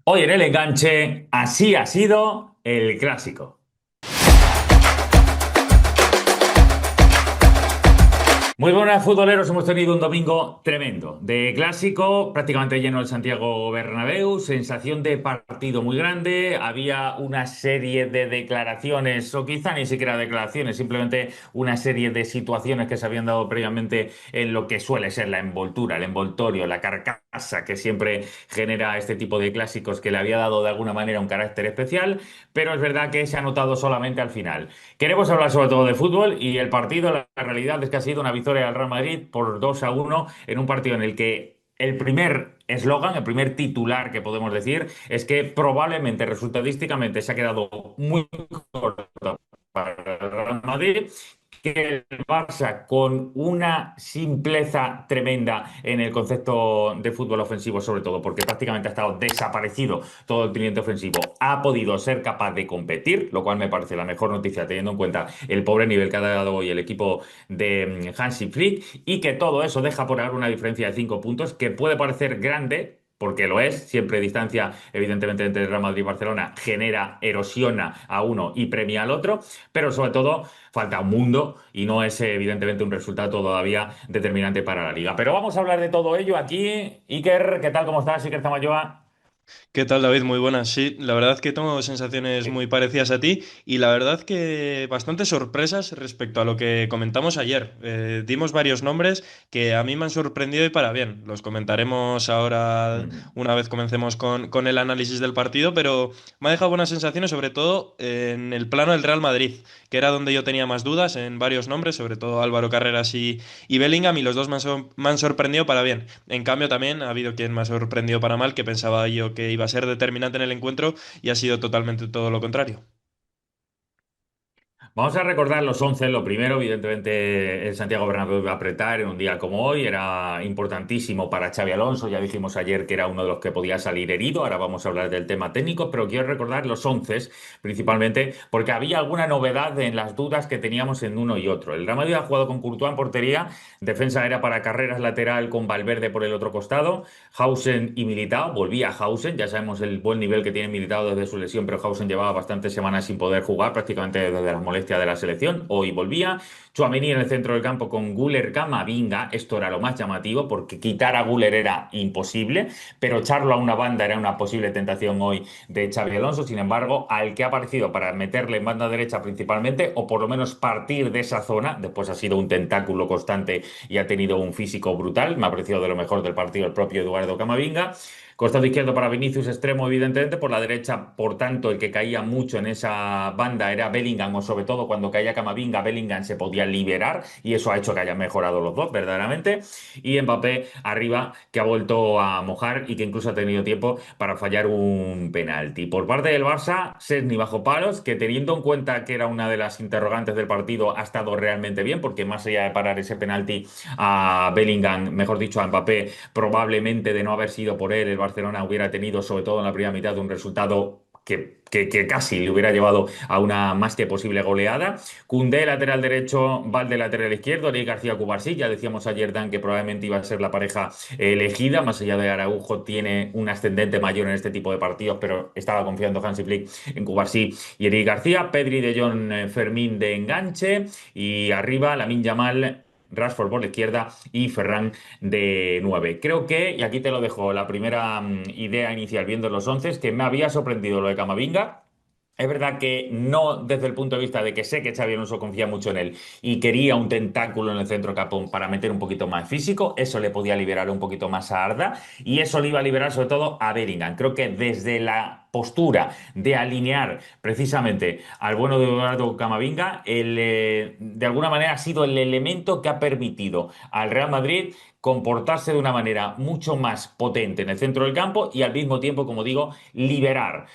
Hoy en el enganche, así ha sido el clásico. Muy buenas futboleros, hemos tenido un domingo tremendo de clásico, prácticamente lleno el Santiago Bernabéu, sensación de partido muy grande, había una serie de declaraciones, o quizá ni siquiera declaraciones, simplemente una serie de situaciones que se habían dado previamente en lo que suele ser la envoltura, el envoltorio, la carcasa que siempre genera este tipo de clásicos que le había dado de alguna manera un carácter especial, pero es verdad que se ha notado solamente al final. Queremos hablar sobre todo de fútbol y el partido, la realidad es que ha sido una victoria del Real Madrid por 2-1 en un partido en el que el primer eslogan, el primer titular que podemos decir es que probablemente resultadísticamente se ha quedado muy corto para el Real Madrid, que el Barça, con una simpleza tremenda en el concepto de fútbol ofensivo, sobre todo, porque prácticamente ha estado desaparecido todo el tridente ofensivo, ha podido ser capaz de competir, lo cual me parece la mejor noticia, teniendo en cuenta el pobre nivel que ha dado hoy el equipo de Hansi Flick, y que todo eso deja por ahora una diferencia de 5 puntos que puede parecer grande. Porque lo es, siempre distancia, evidentemente, entre Real Madrid y Barcelona genera, erosiona a uno y premia al otro, pero sobre todo falta un mundo y no es evidentemente un resultado todavía determinante para la liga. Pero vamos a hablar de todo ello aquí. Iker, ¿qué tal? ¿Cómo estás? Iker Zamayoa. ¿Qué tal, David? Muy buenas. Sí, la verdad que tengo sensaciones muy parecidas a ti y la verdad que bastantes sorpresas respecto a lo que comentamos ayer. Dimos varios nombres que a mí me han sorprendido y para bien. Los comentaremos ahora Mm. una vez comencemos con el análisis del partido, pero me ha dejado buenas sensaciones, sobre todo en el plano del Real Madrid, que era donde yo tenía más dudas en varios nombres, sobre todo Álvaro Carreras y Bellingham, y los dos me han sorprendido para bien. En cambio, también ha habido quien me ha sorprendido para mal, que pensaba yo que iba a ser determinante en el encuentro y ha sido totalmente todo lo contrario. Vamos a recordar los 11. Lo primero, evidentemente, el Santiago Bernabéu iba a apretar en un día como hoy. Era importantísimo para Xavi Alonso. Ya dijimos ayer que era uno de los que podía salir herido. Ahora vamos a hablar del tema técnico, pero quiero recordar los 11, principalmente porque había alguna novedad en las dudas que teníamos en uno y otro. El Real Madrid ha jugado con Courtois en portería. Defensa era para Carreras lateral con Valverde por el otro costado. Hausen y Militao. Volvía Hausen. Ya sabemos el buen nivel que tiene Militao desde su lesión, pero Hausen llevaba bastantes semanas sin poder jugar, prácticamente desde las molestias de la selección. Hoy volvía. Tchouaméni en el centro del campo con Güler Camavinga. Esto era lo más llamativo porque quitar a Güler era imposible, pero echarlo a una banda era una posible tentación hoy de Xavi Alonso. Sin embargo, al que ha aparecido para meterle en banda derecha principalmente, o por lo menos partir de esa zona, después ha sido un tentáculo constante y ha tenido un físico brutal. Me ha parecido de lo mejor del partido el propio Eduardo Camavinga. Costado izquierdo para Vinicius, extremo, evidentemente. Por la derecha, por tanto, el que caía mucho en esa banda era Bellingham, o sobre todo cuando caía Camavinga, Bellingham se podía liberar, y eso ha hecho que hayan mejorado los dos, verdaderamente. Y Mbappé arriba, que ha vuelto a mojar y que incluso ha tenido tiempo para fallar un penalti. Por parte del Barça, Szczęsny bajo palos, que teniendo en cuenta que era una de las interrogantes del partido, ha estado realmente bien, porque más allá de parar ese penalti a Bellingham, mejor dicho a Mbappé, probablemente de no haber sido por él, el Barcelona hubiera tenido, sobre todo en la primera mitad, un resultado que casi le hubiera llevado a una más que posible goleada. Koundé, lateral derecho, Valde, lateral izquierdo, Eric García, Cubarsí. Ya decíamos ayer, Dan, que probablemente iba a ser la pareja elegida, más allá de Araujo, tiene un ascendente mayor en este tipo de partidos, pero estaba confiando Hansi Flick en Cubarsí y Eric García. Pedri, De Jong, Fermín de enganche, y arriba Lamine Yamal, Rashford por la izquierda y Ferran de 9. Creo que, y aquí te lo dejo, la primera idea inicial viendo los 11, es que me había sorprendido lo de Camavinga. Es verdad que no desde el punto de vista de que sé que Xabi Alonso confía mucho en él y quería un tentáculo en el centro capón para meter un poquito más físico, eso le podía liberar un poquito más a Arda y eso le iba a liberar sobre todo a Bellingham. Creo que desde la postura de alinear precisamente al bueno de Eduardo Camavinga, de alguna manera ha sido el elemento que ha permitido al Real Madrid comportarse de una manera mucho más potente en el centro del campo y al mismo tiempo, como digo, liberar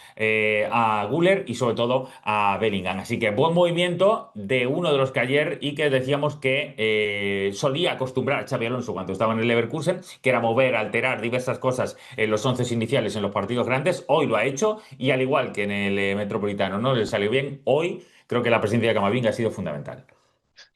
a Guller y sobre todo a Bellingham. Así que buen movimiento de uno de los que ayer y que decíamos que solía acostumbrar a Xabi Alonso cuando estaba en el Leverkusen, que era mover, alterar diversas cosas en los 11 iniciales en los partidos grandes. Hoy lo ha hecho y al igual que en el Metropolitano no le salió bien, hoy creo que la presencia de Camavinga ha sido fundamental.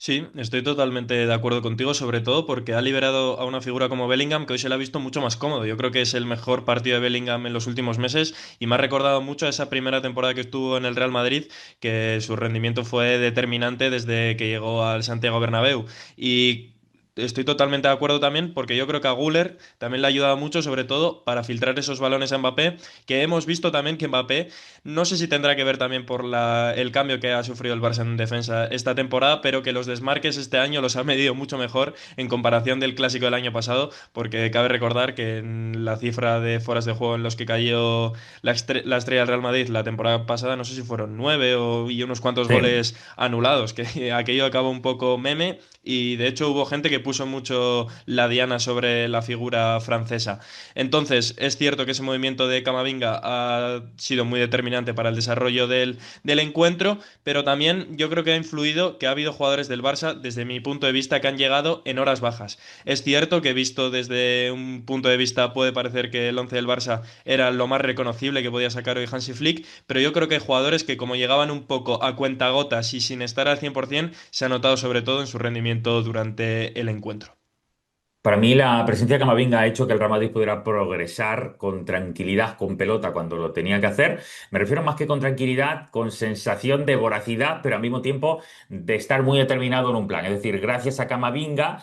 Sí, estoy totalmente de acuerdo contigo, sobre todo porque ha liberado a una figura como Bellingham que hoy se le ha visto mucho más cómodo. Yo creo que es el mejor partido de Bellingham en los últimos meses y me ha recordado mucho a esa primera temporada que estuvo en el Real Madrid, que su rendimiento fue determinante desde que llegó al Santiago Bernabéu. Y estoy totalmente de acuerdo también porque yo creo que a Güler también le ha ayudado mucho, sobre todo para filtrar esos balones a Mbappé, que hemos visto también que Mbappé no sé si tendrá que ver también por el cambio que ha sufrido el Barça en defensa esta temporada, pero que los desmarques este año los ha medido mucho mejor en comparación del clásico del año pasado, porque cabe recordar que en la cifra de fueras de juego en los que cayó la estrella del Real Madrid la temporada pasada, no sé si fueron 9 y unos cuantos Sí. goles anulados, que aquello acabó un poco meme y de hecho hubo gente que puso mucho la diana sobre la figura francesa. Entonces, es cierto que ese movimiento de Camavinga ha sido muy determinante para el desarrollo del encuentro, pero también yo creo que ha influido que ha habido jugadores del Barça, desde mi punto de vista, que han llegado en horas bajas. Es cierto que visto desde un punto de vista puede parecer que el once del Barça era lo más reconocible que podía sacar hoy Hansi Flick, pero yo creo que hay jugadores que como llegaban un poco a cuentagotas y sin estar al 100%, se ha notado sobre todo en su rendimiento durante el encuentro. Para mí la presencia de Camavinga ha hecho que el Real Madrid pudiera progresar con tranquilidad, con pelota cuando lo tenía que hacer. Me refiero más que con tranquilidad, con sensación de voracidad, pero al mismo tiempo de estar muy determinado en un plan. Es decir, gracias a Camavinga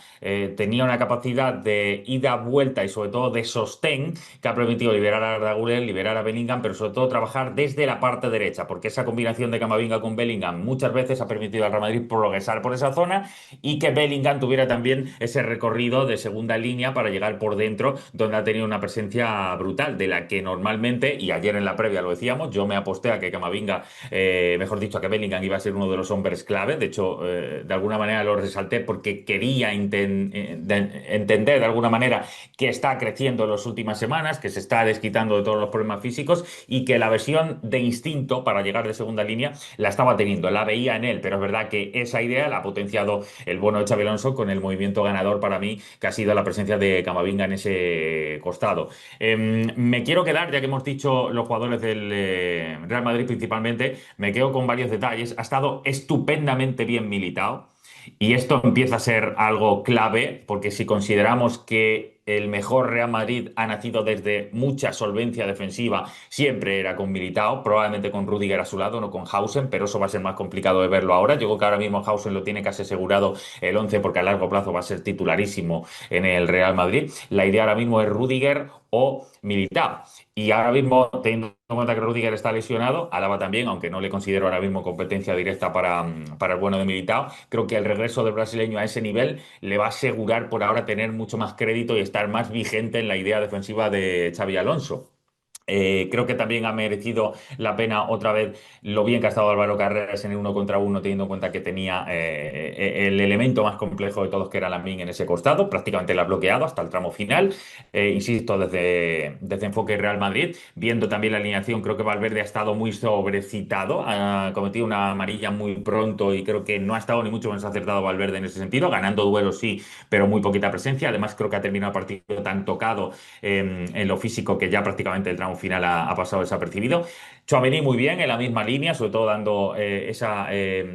tenía una capacidad de ida, vuelta y sobre todo de sostén que ha permitido liberar a Arda Güler, liberar a Bellingham, pero sobre todo trabajar desde la parte derecha, porque esa combinación de Camavinga con Bellingham muchas veces ha permitido al Real Madrid progresar por esa zona y que Bellingham tuviera también ese recorrido de segunda línea para llegar por dentro, donde ha tenido una presencia brutal, de la que normalmente, y ayer en la previa lo decíamos, yo me aposté a que Camavinga, mejor dicho, a que Bellingham iba a ser uno de los hombres clave. De hecho, de alguna manera lo resalté porque quería entender de alguna manera que está creciendo en las últimas semanas, que se está desquitando de todos los problemas físicos y que la versión de instinto para llegar de segunda línea la estaba teniendo, la veía en él, pero es verdad que esa idea la ha potenciado el bueno de Xabi Alonso con el movimiento ganador para mí, que ha sido la presencia de Camavinga en ese costado. Me quiero quedar, ya que hemos dicho los jugadores del Real Madrid principalmente, me quedo con varios detalles. Ha estado estupendamente bien Militao. Y esto empieza a ser algo clave, porque si consideramos que el mejor Real Madrid ha nacido desde mucha solvencia defensiva, siempre era con Militao, probablemente con Rüdiger a su lado, no con Hausen, pero eso va a ser más complicado de verlo ahora. Yo creo que ahora mismo Hausen lo tiene casi asegurado el 11 porque a largo plazo va a ser titularísimo en el Real Madrid. La idea ahora mismo es Rüdiger o Militao. Y ahora mismo, teniendo en cuenta que Rüdiger está lesionado, Alaba también, aunque no le considero ahora mismo competencia directa para el bueno de Militao, creo que el regreso del brasileño a ese nivel le va a asegurar por ahora tener mucho más crédito y estar más vigente en la idea defensiva de Xavi Alonso. Creo que también ha merecido la pena otra vez lo bien que ha estado Álvaro Carreras en el uno contra uno, teniendo en cuenta que tenía el elemento más complejo de todos, que era Lamine en ese costado. Prácticamente la ha bloqueado hasta el tramo final. Insisto, desde Enfoque Real Madrid, viendo también la alineación, creo que Valverde ha estado muy sobrecitado, ha cometido una amarilla muy pronto y creo que no ha estado ni mucho menos acertado Valverde en ese sentido, ganando duelos sí, pero muy poquita presencia. Además, creo que ha terminado el partido tan tocado en lo físico que ya prácticamente el tramo final ha pasado desapercibido. Tchouaméni muy bien en la misma línea, sobre todo dando esa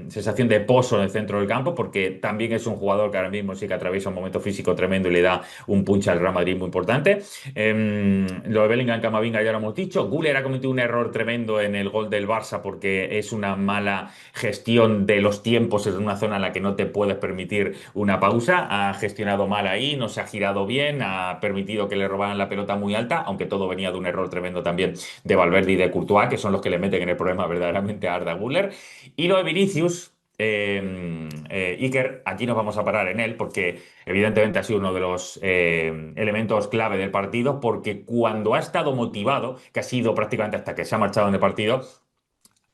sensación de pozo en el centro del campo, porque también es un jugador que ahora mismo sí que atraviesa un momento físico tremendo y le da un punch al Real Madrid muy importante. Lo de Bellingham, Camavinga ya lo hemos dicho. Güler ha cometido un error tremendo en el gol del Barça porque es una mala gestión de los tiempos en una zona en la que no te puedes permitir una pausa. Ha gestionado mal ahí, no se ha girado bien, ha permitido que le robaran la pelota muy alta, aunque todo venía de un error tremendo también de Valverde y de Courtois, que son los que le meten en el problema verdaderamente a Arda Güler. Y lo de Vinicius, Iker, aquí nos vamos a parar en él porque evidentemente ha sido uno de los elementos clave del partido, porque cuando ha estado motivado, que ha sido prácticamente hasta que se ha marchado en el partido,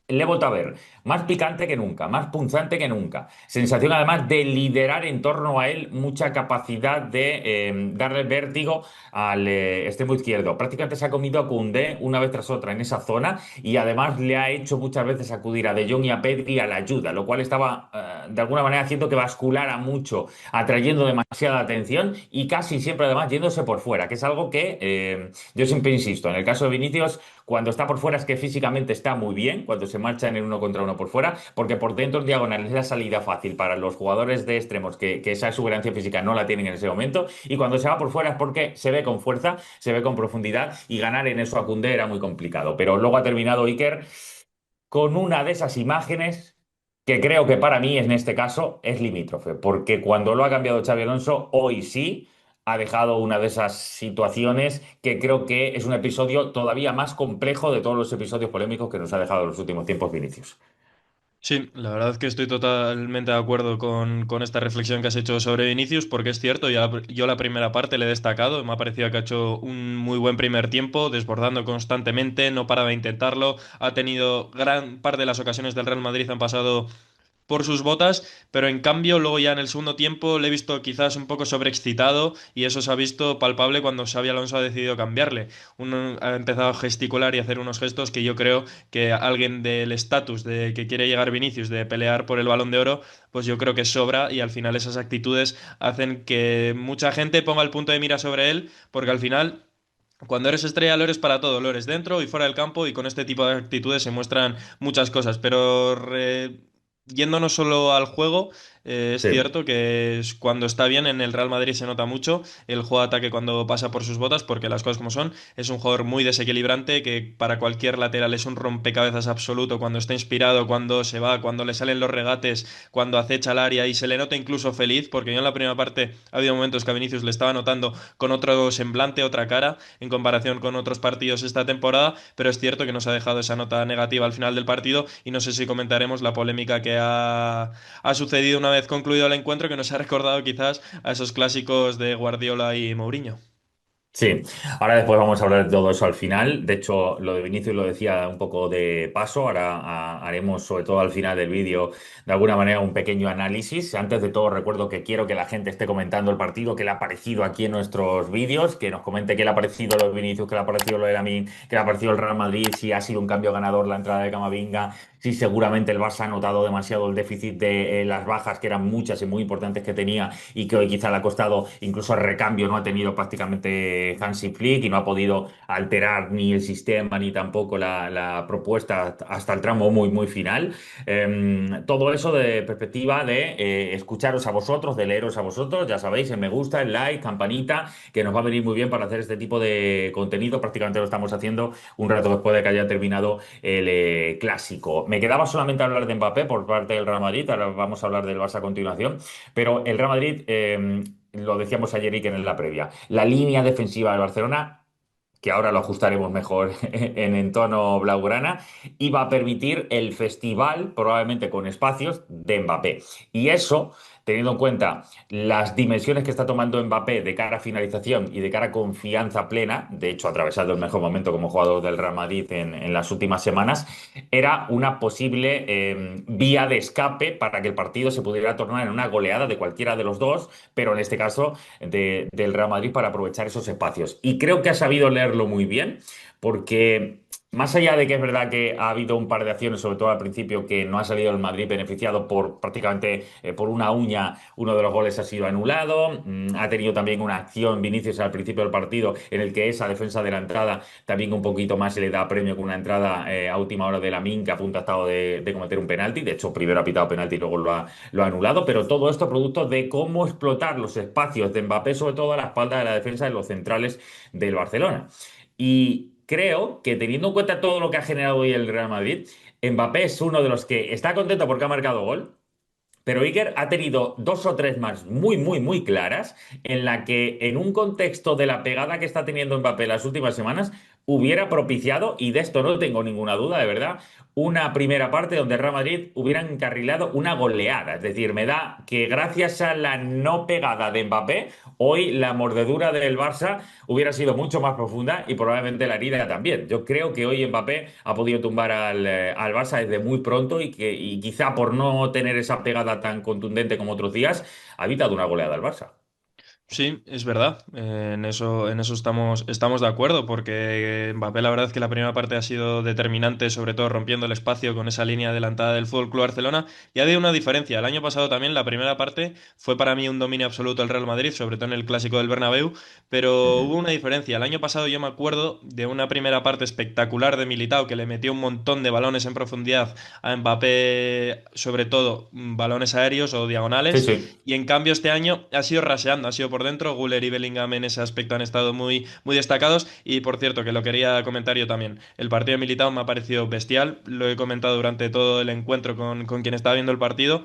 le he vuelto a ver más picante que nunca, más punzante que nunca. Sensación además de liderar en torno a él, mucha capacidad de darle vértigo al extremo izquierdo. Prácticamente se ha comido a Koundé una vez tras otra en esa zona y además le ha hecho muchas veces acudir a De Jong y a Pedri a la ayuda, lo cual estaba de alguna manera haciendo que basculara mucho, atrayendo demasiada atención y casi siempre además yéndose por fuera, que es algo que yo siempre insisto. En el caso de Vinicius, Cuando está por fuera es que físicamente está muy bien, cuando se marcha en el uno contra uno por fuera, porque por dentro en diagonal es la salida fácil para los jugadores de extremos que esa exuberancia física no la tienen en ese momento. Y cuando se va por fuera es porque se ve con fuerza, se ve con profundidad y ganar en eso a Koundé era muy complicado. Pero luego ha terminado Iker con una de esas imágenes que creo que para mí en este caso es limítrofe, porque cuando lo ha cambiado Xabi Alonso, hoy sí ha dejado una de esas situaciones que creo que es un episodio todavía más complejo de todos los episodios polémicos que nos ha dejado en los últimos tiempos Vinicius. Sí, la verdad que estoy totalmente de acuerdo con esta reflexión que has hecho sobre Vinicius, porque es cierto, yo la primera parte le he destacado, me ha parecido que ha hecho un muy buen primer tiempo, desbordando constantemente, no paraba de intentarlo, ha tenido gran parte de las ocasiones del Real Madrid han pasado por sus botas, pero en cambio luego ya en el segundo tiempo le he visto quizás un poco sobreexcitado y eso se ha visto palpable cuando Xabi Alonso ha decidido cambiarle. Uno ha empezado a gesticular y hacer unos gestos que yo creo que alguien del estatus de que quiere llegar Vinicius, de pelear por el Balón de Oro, pues yo creo que sobra y al final esas actitudes hacen que mucha gente ponga el punto de mira sobre él, porque al final... Cuando eres estrella lo eres para todo, lo eres dentro y fuera del campo y con este tipo de actitudes se muestran muchas cosas, pero yéndonos solo al juego, es Sí. cierto que cuando está bien en el Real Madrid se nota mucho el juego de ataque cuando pasa por sus botas, porque las cosas como son, es un jugador muy desequilibrante que para cualquier lateral es un rompecabezas absoluto cuando está inspirado, cuando se va, cuando le salen los regates, cuando acecha el área y se le nota incluso feliz, porque yo en la primera parte ha habido momentos que a Vinicius le estaba notando con otro semblante, otra cara, en comparación con otros partidos esta temporada, pero es cierto que nos ha dejado esa nota negativa al final del partido y no sé si comentaremos la polémica que ha sucedido una vez concluido el encuentro que nos ha recordado quizás a esos clásicos de Guardiola y Mourinho. Sí, ahora después vamos a hablar de todo eso al final. De hecho, lo de Vinicius lo decía un poco de paso. Ahora haremos, sobre todo al final del vídeo, de alguna manera un pequeño análisis. Antes de todo, recuerdo que quiero que la gente esté comentando el partido, qué le ha parecido aquí en nuestros vídeos, que nos comente qué le ha parecido lo de Vinicius, qué le ha parecido lo de Lamine, qué le ha parecido el Real Madrid, si ha sido un cambio ganador la entrada de Camavinga, si seguramente el Barça ha notado demasiado el déficit de las bajas, que eran muchas y muy importantes que tenía y que hoy quizá le ha costado incluso el recambio, no ha tenido prácticamente Hansi Flick y no ha podido alterar ni el sistema ni tampoco la propuesta hasta el tramo muy final. Todo eso de perspectiva de escucharos a vosotros, de leeros a vosotros, ya sabéis, el me gusta, el like, campanita, que nos va a venir muy bien para hacer este tipo de contenido. Prácticamente lo estamos haciendo un rato después de que haya terminado el clásico. Me quedaba solamente hablar de Mbappé por parte del Real Madrid, ahora vamos a hablar del Barça a continuación, pero el Real Madrid, lo decíamos ayer y que en la previa, la línea defensiva del Barcelona que ahora lo ajustaremos mejor en entorno blaugrana, y va a permitir el festival, probablemente con espacios, de Mbappé. Y eso, teniendo en cuenta las dimensiones que está tomando Mbappé de cara a finalización y de cara a confianza plena, de hecho ha atravesado el mejor momento como jugador del Real Madrid en las últimas semanas, era una posible vía de escape para que el partido se pudiera tornar en una goleada de cualquiera de los dos, pero en este caso del Real Madrid para aprovechar esos espacios. Y creo que ha sabido leerlo muy bien, porque más allá de que es verdad que ha habido un par de acciones, sobre todo al principio, que no ha salido el Madrid beneficiado por prácticamente por una uña, uno de los goles ha sido anulado. Ha tenido también una acción Vinicius al principio del partido en el que esa defensa de la entrada también un poquito más se le da premio con una entrada a última hora de Lamine que a punto ha estado de cometer un penalti. De hecho, primero ha pitado penalti y luego lo ha anulado. Pero todo esto producto de cómo explotar los espacios de Mbappé, sobre todo a la espalda de la defensa de los centrales del Barcelona. Y creo que teniendo en cuenta todo lo que ha generado hoy el Real Madrid, Mbappé es uno de los que está contento porque ha marcado gol, pero Iker ha tenido dos o tres más muy claras en la que en un contexto de la pegada que está teniendo Mbappé las últimas semanas hubiera propiciado, y de esto no tengo ninguna duda, de verdad, una primera parte donde el Real Madrid hubiera encarrilado una goleada. Es decir, me da que gracias a la no pegada de Mbappé, hoy la mordedura del Barça hubiera sido mucho más profunda y probablemente la herida también. Yo creo que hoy Mbappé ha podido tumbar al Barça desde muy pronto y quizá por no tener esa pegada tan contundente como otros días, ha evitado una goleada al Barça. Sí, es verdad. En eso estamos de acuerdo, porque Mbappé la verdad es que la primera parte ha sido determinante, sobre todo rompiendo el espacio con esa línea adelantada del Fútbol Club Barcelona. Y ha habido una diferencia. El año pasado también la primera parte fue para mí un dominio absoluto del Real Madrid, sobre todo en el clásico del Bernabéu, pero Ujú. hubo una diferencia. El año pasado yo me acuerdo de una primera parte espectacular de Militao que le metió un montón de balones en profundidad a Mbappé, sobre todo balones aéreos o Sí, diagonales. sí. Y en cambio este año ha sido raseando, ha sido por dentro. Guller y Bellingham en ese aspecto han estado muy, muy destacados. Y por cierto, que lo quería comentar yo también. El partido de Militao me ha parecido bestial. Lo he comentado durante todo el encuentro con quien estaba viendo el partido.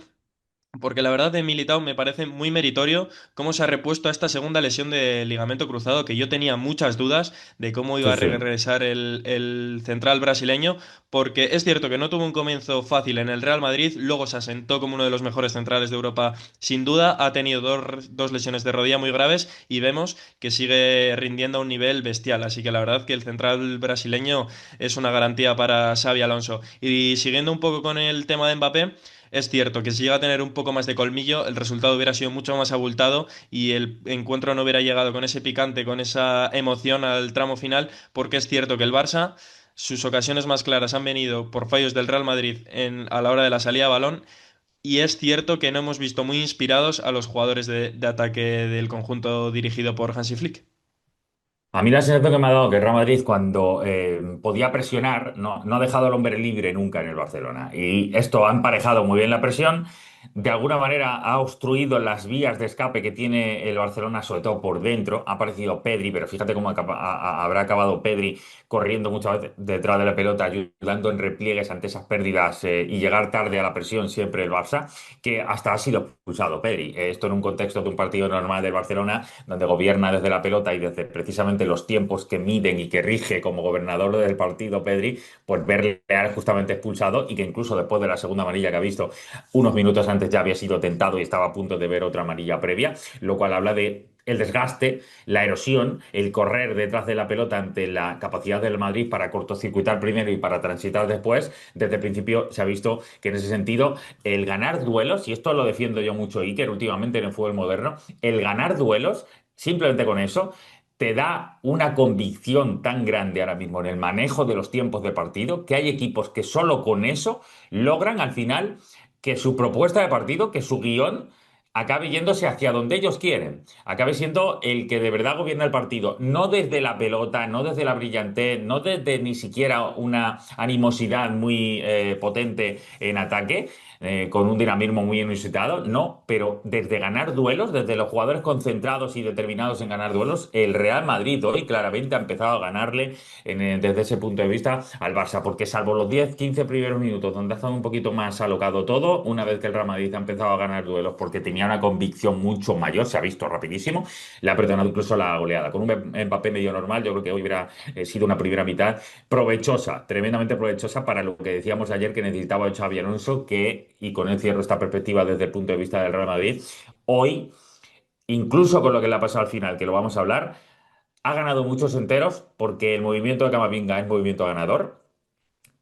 Porque la verdad de Militao me parece muy meritorio cómo se ha repuesto a esta segunda lesión de ligamento cruzado, que yo tenía muchas dudas de cómo iba Sí, a sí. regresar el central brasileño, porque es cierto que no tuvo un comienzo fácil en el Real Madrid, luego se asentó como uno de los mejores centrales de Europa sin duda, ha tenido dos lesiones de rodilla muy graves y vemos que sigue rindiendo a un nivel bestial, así que la verdad que el central brasileño es una garantía para Xavi Alonso. Y siguiendo un poco con el tema de Mbappé, es cierto que si llega a tener un poco más de colmillo, el resultado hubiera sido mucho más abultado y el encuentro no hubiera llegado con ese picante, con esa emoción al tramo final, porque es cierto que el Barça, sus ocasiones más claras han venido por fallos del Real Madrid a la hora de la salida de balón, y es cierto que no hemos visto muy inspirados a los jugadores de ataque del conjunto dirigido por Hansi Flick. A mí la sensación que me ha dado que el Real Madrid cuando podía presionar no ha dejado al hombre libre nunca en el Barcelona. Y esto ha emparejado muy bien la presión. De alguna manera ha obstruido las vías de escape que tiene el Barcelona, sobre todo por dentro. Ha aparecido Pedri, pero fíjate cómo habrá acabado Pedri corriendo muchas veces detrás de la pelota, ayudando en repliegues ante esas pérdidas y llegar tarde a la presión siempre el Barça, que hasta ha sido expulsado Pedri. Esto en un contexto de un partido normal del Barcelona donde gobierna desde la pelota y desde precisamente los tiempos que miden y que rige como gobernador del partido Pedri, pues verle justamente expulsado y que incluso después de la segunda amarilla que ha visto unos minutos antes ya había sido tentado y estaba a punto de ver otra amarilla previa, lo cual habla de el desgaste, la erosión, el correr detrás de la pelota ante la capacidad del Madrid para cortocircuitar primero y para transitar después. Desde el principio se ha visto que en ese sentido el ganar duelos, y esto lo defiendo yo mucho, Iker, últimamente en el fútbol moderno, el ganar duelos simplemente con eso te da una convicción tan grande ahora mismo en el manejo de los tiempos de partido que hay equipos que solo con eso logran al final que su propuesta de partido, que su guión acabe yéndose hacia donde ellos quieren, acabe siendo el que de verdad gobierna el partido, no desde la pelota, no desde la brillantez, no desde ni siquiera una animosidad muy potente en ataque, con un dinamismo muy inusitado, no, pero desde ganar duelos, desde los jugadores concentrados y determinados en ganar duelos, el Real Madrid hoy claramente ha empezado a ganarle desde ese punto de vista al Barça, porque salvo los 10-15 primeros minutos donde ha estado un poquito más alocado todo, una vez que el Real Madrid ha empezado a ganar duelos porque tenía una convicción mucho mayor, se ha visto rapidísimo, le ha perdonado incluso la goleada. Con un Mbappé medio normal, yo creo que hoy hubiera sido una primera mitad provechosa, tremendamente provechosa para lo que decíamos ayer que necesitaba Xavi Alonso, que, y con él cierro esta perspectiva desde el punto de vista del Real Madrid, hoy, incluso con lo que le ha pasado al final, que lo vamos a hablar, ha ganado muchos enteros porque el movimiento de Camavinga es movimiento ganador.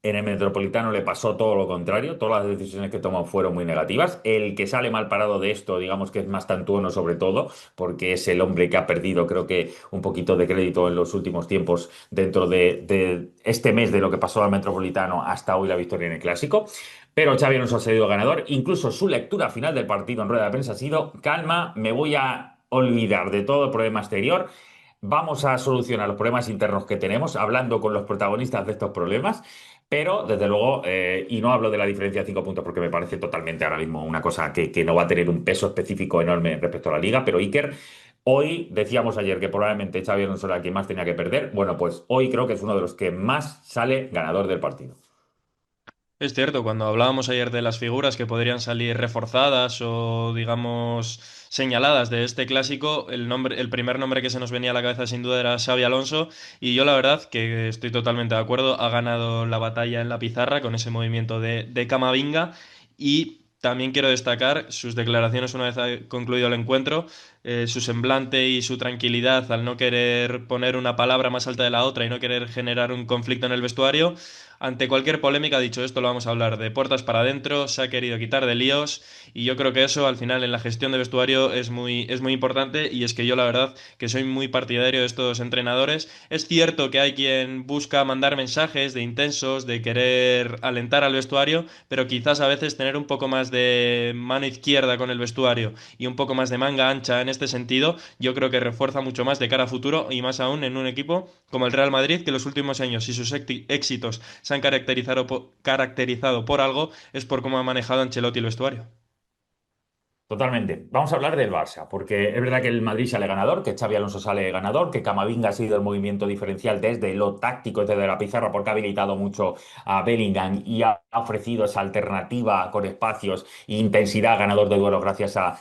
En el Metropolitano le pasó todo lo contrario, todas las decisiones que tomó fueron muy negativas. El que sale mal parado de esto, digamos que es más Tantuono sobre todo, porque es el hombre que ha perdido, creo que un poquito de crédito en los últimos tiempos dentro de este mes de lo que pasó al Metropolitano hasta hoy la victoria en el Clásico. Pero Xavi Alonso ha salido ganador. Incluso su lectura final del partido en rueda de prensa ha sido calma, me voy a olvidar de todo el problema exterior. Vamos a solucionar los problemas internos que tenemos, hablando con los protagonistas de estos problemas. Pero, desde luego, y no hablo de la diferencia de 5 puntos porque me parece totalmente ahora mismo una cosa que no va a tener un peso específico enorme respecto a la liga, pero Iker, hoy decíamos ayer que probablemente Xavi Alonso era quien más tenía que perder. Bueno, pues hoy creo que es uno de los que más sale ganador del partido. Es cierto, cuando hablábamos ayer de las figuras que podrían salir reforzadas o, digamos, señaladas de este clásico, el primer nombre que se nos venía a la cabeza sin duda era Xavi Alonso, y yo la verdad que estoy totalmente de acuerdo, ha ganado la batalla en la pizarra con ese movimiento de Camavinga, y también quiero destacar sus declaraciones una vez ha concluido el encuentro, su semblante y su tranquilidad al no querer poner una palabra más alta de la otra y no querer generar un conflicto en el vestuario, ante cualquier polémica ha dicho esto lo vamos a hablar de puertas para adentro, se ha querido quitar de líos y yo creo que eso al final en la gestión de vestuario es muy importante y es que yo la verdad que soy muy partidario de estos entrenadores. Es cierto que hay quien busca mandar mensajes de intensos, de querer alentar al vestuario, pero quizás a veces tener un poco más de mano izquierda con el vestuario y un poco más de manga ancha en este sentido, yo creo que refuerza mucho más de cara a futuro y más aún en un equipo como el Real Madrid, que los últimos años y sus éxitos se han caracterizado por algo, es por cómo ha manejado Ancelotti el vestuario. Totalmente. Vamos a hablar del Barça, porque es verdad que el Madrid sale ganador, que Xavi Alonso sale ganador, que Camavinga ha sido el movimiento diferencial desde lo táctico, desde la pizarra, porque ha habilitado mucho a Bellingham y ha ofrecido esa alternativa con espacios e intensidad ganador de duelos gracias a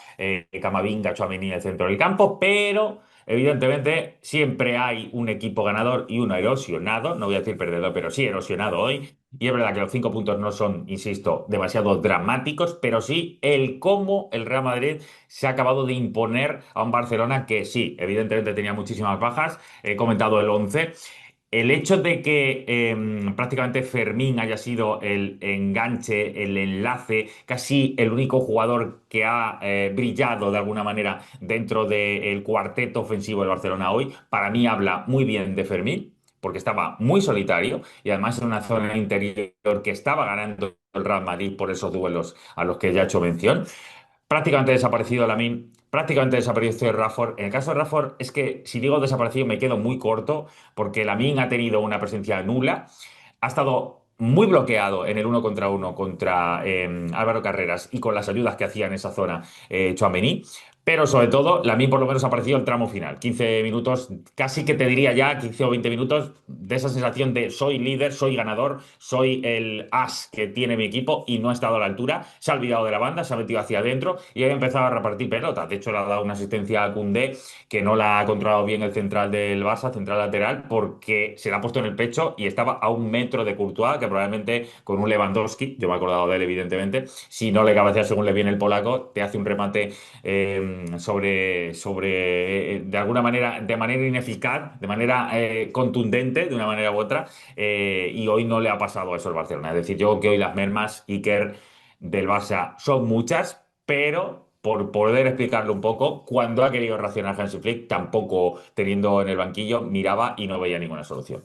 Camavinga, Tchouaméni en el centro del campo, pero evidentemente siempre hay un equipo ganador y uno erosionado, no voy a decir perdedor, pero sí erosionado hoy. Y es verdad que los 5 puntos no son, insisto, demasiado dramáticos, pero sí el cómo el Real Madrid se ha acabado de imponer a un Barcelona que sí, evidentemente tenía muchísimas bajas. He comentado el 11. El hecho de que prácticamente Fermín haya sido el enganche, el enlace, casi el único jugador que ha brillado de alguna manera dentro del cuarteto ofensivo del Barcelona hoy, para mí habla muy bien de Fermín, porque estaba muy solitario y además en una zona interior que estaba ganando el Real Madrid por esos duelos a los que ya he hecho mención. Prácticamente desaparecido Lamine, prácticamente desaparecido Rafford. En el caso de Rafford es que si digo desaparecido me quedo muy corto porque Lamine ha tenido una presencia nula, ha estado muy bloqueado en el uno contra uno contra Álvaro Carreras y con las ayudas que hacía en esa zona Tchouaméni. Pero sobre todo, Lamine por lo menos ha aparecido el tramo final. 15 minutos, casi que te diría ya 15 o 20 minutos de esa sensación de soy líder, soy ganador, soy el as que tiene mi equipo y no ha estado a la altura. Se ha olvidado de la banda, se ha metido hacia adentro y ha empezado a repartir pelotas. De hecho, le ha dado una asistencia a Koundé que no la ha controlado bien el central del Barça, central lateral, porque se la ha puesto en el pecho y estaba a 1 metro de Courtois, que probablemente con un Lewandowski, yo me he acordado de él evidentemente, si no le cabecea según le viene el polaco, te hace un remate de alguna manera, de manera ineficaz, de manera contundente, de una manera u otra, y hoy no le ha pasado eso al Barcelona. Es decir, yo creo que hoy las mermas, Iker, del Barça son muchas, pero por poder explicarlo un poco, cuando ha querido reaccionar Hansi Flick, tampoco teniendo en el banquillo, miraba y no veía ninguna solución.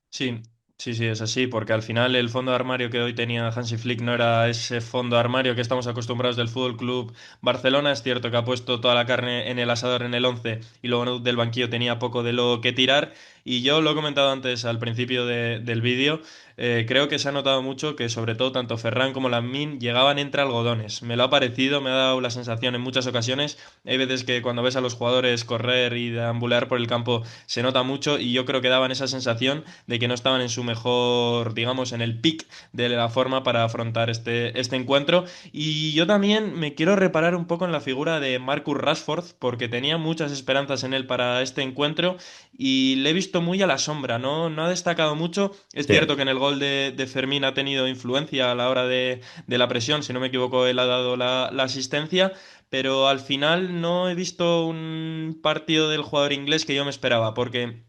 Sí, sí, sí, es así, porque al final el fondo de armario que hoy tenía Hansi Flick no era ese fondo de armario que estamos acostumbrados del Fútbol Club Barcelona. Es cierto que ha puesto toda la carne en el asador en el 11 y luego del banquillo tenía poco de lo que tirar. Y yo lo he comentado antes al principio del vídeo, creo que se ha notado mucho que sobre todo tanto Ferran como Lamine llegaban entre algodones. Me lo ha parecido, me ha dado la sensación en muchas ocasiones. Hay veces que cuando ves a los jugadores correr y deambular por el campo se nota mucho y yo creo que daban esa sensación de que no estaban en su mejor, digamos, en el pic de la forma para afrontar este encuentro. Y yo también me quiero reparar un poco en la figura de Marcus Rashford, porque tenía muchas esperanzas en él para este encuentro y le he visto muy a la sombra, ¿no? No ha destacado mucho. Es Sí. cierto que en el gol de Fermín ha tenido influencia a la hora de la presión, si no me equivoco, él ha dado la asistencia. Pero al final no he visto un partido del jugador inglés que yo me esperaba, porque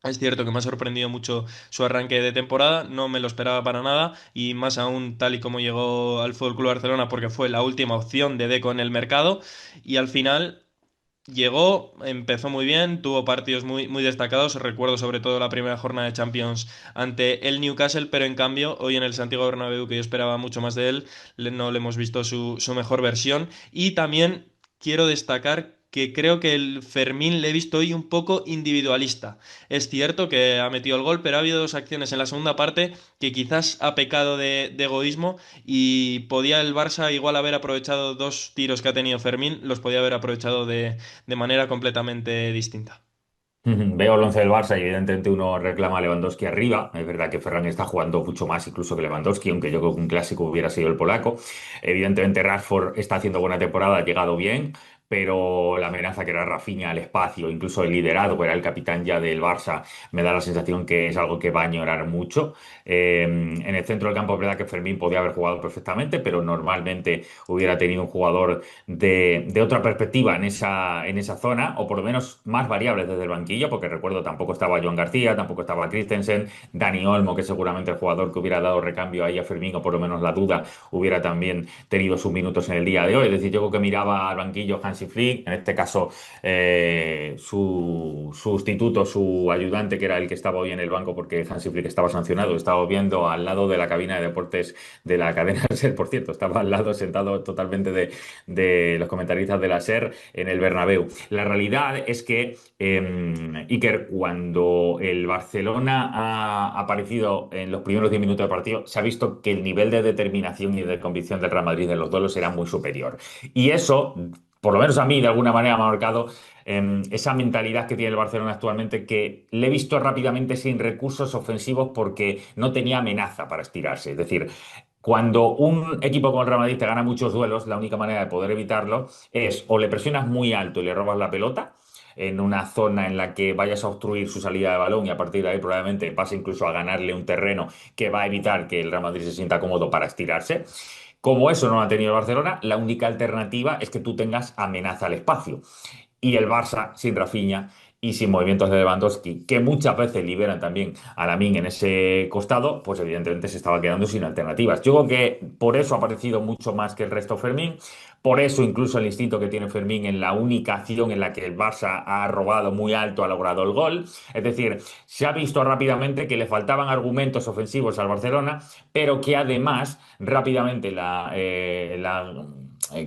es cierto que me ha sorprendido mucho su arranque de temporada, no me lo esperaba para nada y más aún tal y como llegó al Fútbol Club Barcelona porque fue la última opción de Deco en el mercado y al final llegó, empezó muy bien, tuvo partidos muy destacados, recuerdo sobre todo la primera jornada de Champions ante el Newcastle, pero en cambio hoy en el Santiago Bernabéu que yo esperaba mucho más de él, no le hemos visto su mejor versión y también quiero destacar que creo que el Fermín le he visto hoy un poco individualista. Es cierto que ha metido el gol, pero ha habido dos acciones en la segunda parte que quizás ha pecado de egoísmo y podía el Barça igual haber aprovechado dos tiros que ha tenido Fermín, los podía haber aprovechado de manera completamente distinta. Veo el once del Barça y evidentemente uno reclama a Lewandowski arriba. Es verdad que Ferran está jugando mucho más incluso que Lewandowski, aunque yo creo que un clásico hubiera sido el polaco. Evidentemente Rashford está haciendo buena temporada, ha llegado bien, pero la amenaza que era Rafinha al espacio, incluso el liderazgo, era el capitán ya del Barça, me da la sensación que es algo que va a añorar mucho. En el centro del campo es verdad que Fermín podía haber jugado perfectamente, pero normalmente hubiera tenido un jugador de otra perspectiva en esa zona, o por lo menos más variables desde el banquillo, porque recuerdo tampoco estaba Joan García, tampoco estaba Christensen, Dani Olmo, que seguramente el jugador que hubiera dado recambio ahí a Fermín, o por lo menos la duda, hubiera también tenido sus minutos en el día de hoy. Es decir, yo creo que miraba al banquillo Hansi Flick, en este caso su sustituto, su ayudante, que era el que estaba hoy en el banco porque Hansi Flick estaba sancionado, estaba viendo al lado de la cabina de deportes de la cadena SER, por cierto, estaba al lado sentado totalmente de los comentaristas de la SER en el Bernabéu. La realidad es que Iker, cuando el Barcelona ha aparecido en los primeros 10 minutos del partido, se ha visto que el nivel de determinación y de convicción del Real Madrid en los duelos era muy superior. Y eso, por lo menos a mí, de alguna manera me ha marcado esa mentalidad que tiene el Barcelona actualmente, que le he visto rápidamente sin recursos ofensivos porque no tenía amenaza para estirarse. Es decir, cuando un equipo como el Real Madrid te gana muchos duelos, la única manera de poder evitarlo es o le presionas muy alto y le robas la pelota en una zona en la que vayas a obstruir su salida de balón y a partir de ahí probablemente vas incluso a ganarle un terreno que va a evitar que el Real Madrid se sienta cómodo para estirarse. Como eso no lo ha tenido el Barcelona, la única alternativa es que tú tengas amenaza al espacio. Y el Barça sin Rafinha y sin movimientos de Lewandowski, que muchas veces liberan también a Lamine en ese costado, pues evidentemente se estaba quedando sin alternativas. Yo creo que por eso ha aparecido mucho más que el resto Fermín, por eso incluso el instinto que tiene Fermín en la única acción en la que el Barça ha robado muy alto ha logrado el gol. Es decir, se ha visto rápidamente que le faltaban argumentos ofensivos al Barcelona, pero que además rápidamente la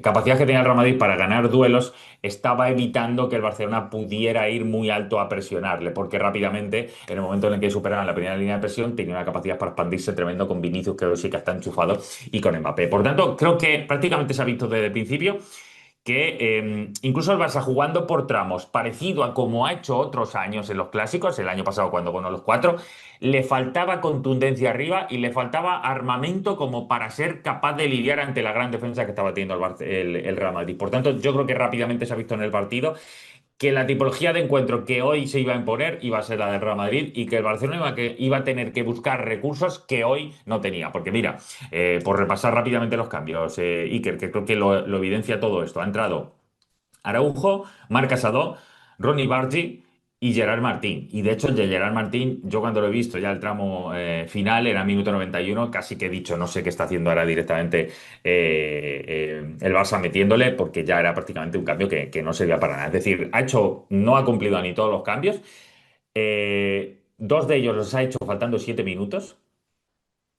capacidad que tenía el Real Madrid para ganar duelos estaba evitando que el Barcelona pudiera ir muy alto a presionarle, porque rápidamente, en el momento en el que superaban la primera línea de presión, tenía una capacidad para expandirse tremendo con Vinicius, que hoy sí que está enchufado, y con Mbappé. Por tanto, creo que prácticamente se ha visto desde el principio que incluso el Barça jugando por tramos, parecido a como ha hecho otros años en los clásicos, el año pasado cuando ganó los cuatro, le faltaba contundencia arriba y le faltaba armamento como para ser capaz de lidiar ante la gran defensa que estaba teniendo el Real Madrid. Por tanto, yo creo que rápidamente se ha visto en el partido que la tipología de encuentro que hoy se iba a imponer iba a ser la del Real Madrid y que el Barcelona iba a tener que buscar recursos que hoy no tenía. Porque mira, por repasar rápidamente los cambios, Iker, que creo que lo evidencia todo esto, ha entrado Araujo, Marc Casado, Ronny Bargi y Gerard Martín. Y de hecho, el de Gerard Martín, yo cuando lo he visto ya el tramo final, era minuto 91, casi que he dicho, no sé qué está haciendo ahora directamente el Barça metiéndole, porque ya era prácticamente un cambio que no servía para nada. Es decir, no ha cumplido ni todos los cambios. Dos de ellos los ha hecho faltando 7 minutos.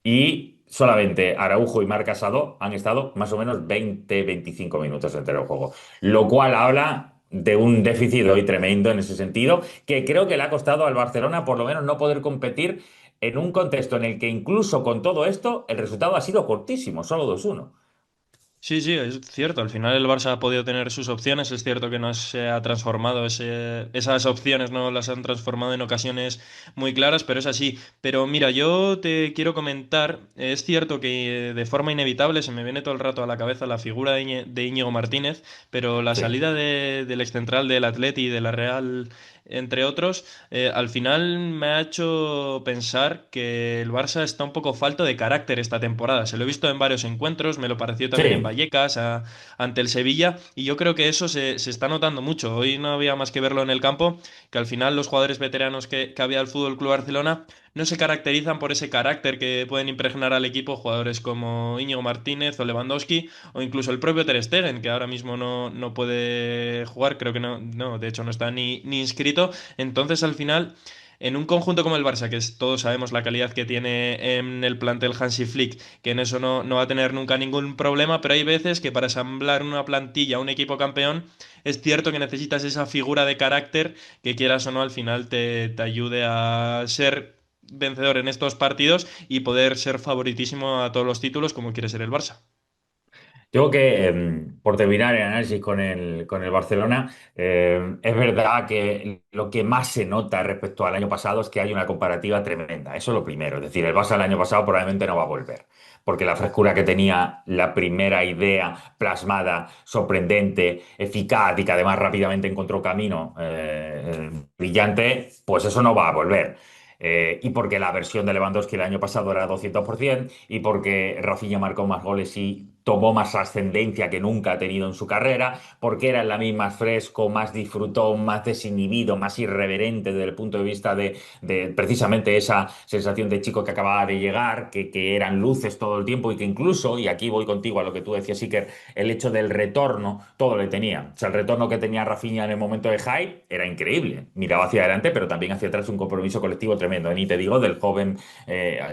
Y solamente Araujo y Marc Casado han estado más o menos 20-25 minutos entre el juego. Lo cual habla de un déficit hoy tremendo en ese sentido, que creo que le ha costado al Barcelona por lo menos no poder competir en un contexto en el que incluso con todo esto el resultado ha sido cortísimo, solo 2-1. Sí, sí, es cierto. Al final el Barça ha podido tener sus opciones. Es cierto que no se ha transformado esas opciones, no las han transformado en ocasiones muy claras, pero es así. Pero mira, yo te quiero comentar, es cierto que de forma inevitable se me viene todo el rato a la cabeza la figura de Íñigo Martínez, pero la Sí. salida del excentral del Atleti y de la Real, entre otros, al final me ha hecho pensar que el Barça está un poco falto de carácter esta temporada. Se lo he visto en varios encuentros, me lo pareció también en Sí, Vallecas, ante el Sevilla, y yo creo que eso se está notando mucho. Hoy no había más que verlo en el campo, que al final los jugadores veteranos que había el Fútbol Club Barcelona no se caracterizan por ese carácter que pueden impregnar al equipo jugadores como Íñigo Martínez o Lewandowski o incluso el propio Ter Stegen, que ahora mismo no puede jugar, creo que no, de hecho no está ni inscrito. Entonces al final, en un conjunto como el Barça, todos sabemos la calidad que tiene en el plantel Hansi Flick, que en eso no va a tener nunca ningún problema, pero hay veces que para ensamblar una plantilla, un equipo campeón, es cierto que necesitas esa figura de carácter que quieras o no al final te ayude a ser vencedor en estos partidos y poder ser favoritísimo a todos los títulos como quiere ser el Barça. Tengo que, por terminar el análisis con el Barcelona, es verdad que lo que más se nota respecto al año pasado es que hay una comparativa tremenda. Eso es lo primero. Es decir, el Barça del año pasado probablemente no va a volver, porque la frescura que tenía la primera idea plasmada, sorprendente, eficaz y que además rápidamente encontró camino brillante, pues eso no va a volver. Y porque la versión de Lewandowski el año pasado era 200% y porque Rafinha marcó más goles y tomó más ascendencia que nunca ha tenido en su carrera, porque era la misma fresco, más disfrutón, más desinhibido, más irreverente desde el punto de vista de precisamente esa sensación de chico que acababa de llegar, que eran luces todo el tiempo y que incluso, y aquí voy contigo a lo que tú decías, Iker, el hecho del retorno, todo le tenía. O sea, el retorno que tenía Rafinha en el momento de hype era increíble. Miraba hacia adelante, pero también hacia atrás un compromiso colectivo tremendo. Ni te digo del joven,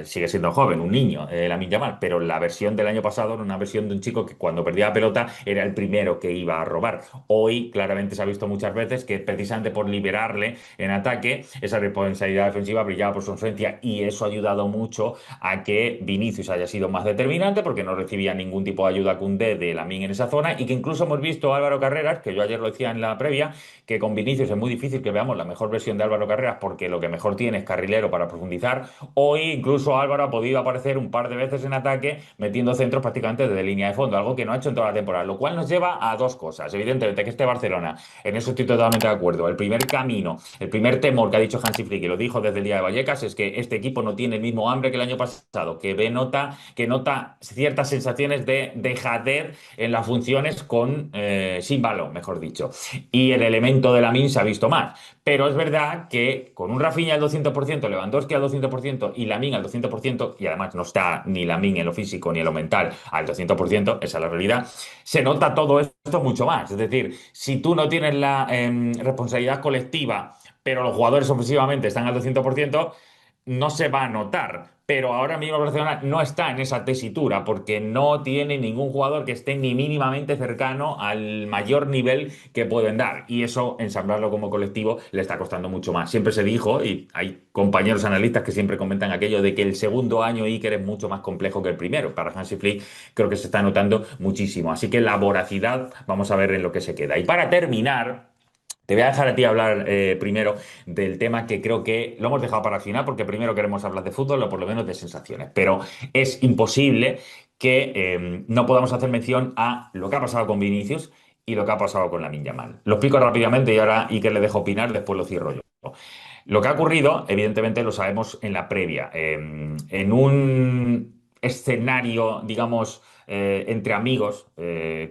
sigue siendo joven, un niño, Lamine Yamal, pero la versión del año pasado era una versión de un chico que cuando perdía la pelota era el primero que iba a robar. Hoy claramente se ha visto muchas veces que precisamente por liberarle en ataque, esa responsabilidad defensiva brillaba por su ausencia y eso ha ayudado mucho a que Vinicius haya sido más determinante porque no recibía ningún tipo de ayuda Koundé de Lamine en esa zona y que incluso hemos visto a Álvaro Carreras, que yo ayer lo decía en la previa, que con Vinicius es muy difícil que veamos la mejor versión de Álvaro Carreras porque lo que mejor tiene es carrilero para profundizar. Hoy incluso Álvaro ha podido aparecer un par de veces en ataque metiendo centros prácticamente desde línea de fondo, algo que no ha hecho en toda la temporada, lo cual nos lleva a dos cosas. Evidentemente que este Barcelona, en eso estoy totalmente de acuerdo, el primer camino, el primer temor que ha dicho Hansi Flick, y lo dijo desde el día de Vallecas, es que este equipo no tiene el mismo hambre que el año pasado, que nota ciertas sensaciones de dejadez en las funciones sin balón, mejor dicho. Y el elemento de Lamine se ha visto más. Pero es verdad que con un Rafinha al 200%, Lewandowski al 200% y Lamine al 200%, y además no está ni Lamine en lo físico ni en lo mental al 200%, esa es la realidad, se nota todo esto mucho más. Es decir, si tú no tienes la responsabilidad colectiva, pero los jugadores ofensivamente están al 200%, no se va a notar. Pero ahora mismo el Barcelona no está en esa tesitura porque no tiene ningún jugador que esté ni mínimamente cercano al mayor nivel que pueden dar. Y eso, ensamblarlo como colectivo, le está costando mucho más. Siempre se dijo, y hay compañeros analistas que siempre comentan aquello de que el segundo año Iker es mucho más complejo que el primero. Para Hansi Flick creo que se está notando muchísimo. Así que la voracidad, vamos a ver en lo que se queda. Y para terminar, te voy a dejar a ti hablar primero del tema que creo que lo hemos dejado para el final, porque primero queremos hablar de fútbol o por lo menos de sensaciones. Pero es imposible que no podamos hacer mención a lo que ha pasado con Vinicius y lo que ha pasado con Lamine Yamal. Lo explico rápidamente y ahora y que le dejo opinar, después lo cierro yo. Lo que ha ocurrido, evidentemente, lo sabemos en la previa. En un escenario, digamos, entre amigos,